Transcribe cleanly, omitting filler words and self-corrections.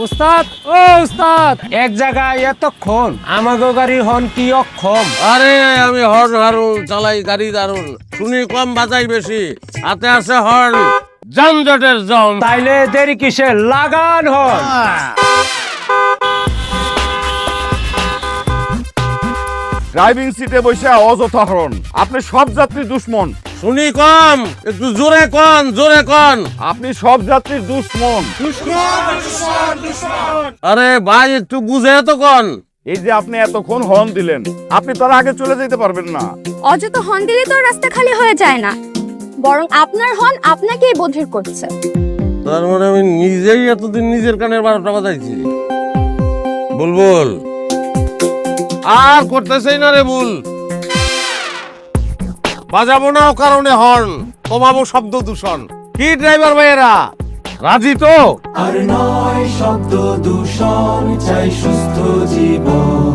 উস্তাদ ও উস্তাদ, এক জায়গায় এতক্ষণ আমাগো গাড়ি হন কি অক্ষম। আরে আমি হর্ন হারুন চালাই গাড়ি দারুন, শুনি কম বাজাই বেশি, হাতে আছে হর্ন, যানজটের জম। তাইলে দেরি কিসে, লাগান হন। ড্রাইভিং সিটে বসে অযথা হরণ, আপনি সব যাত্রীর দুশ্মন। শুনি কম, একটু জোরে কন, জোরে কন। আপনি সব যাত্রীর দুশ্মন। আরে ভাই একটু বুঝে তো কন। এই যে আপনি এতক্ষণ হর্ন দিলেন, আপনি তো আর আগে চলে যেতে পারবেন না। অযথা হর্ন দিলে তো রাস্তা খালি হয়ে যায় না, বরং আপনার হর্ন আপনাকেই বধির করছে। তার মানে আমি নিজেই এতদিন নিজের কানের 12টা বাজাইছি। বুলবুল আর করতেছেই না রে বুল, বাজাবো না ও কারণে হর্ন, কমাবো শব্দ দূষণ। কি ড্রাইভার ভাইয়েরা রাজি তো? আর নয় শব্দ দূষণ, চাই সুস্থ জীবন।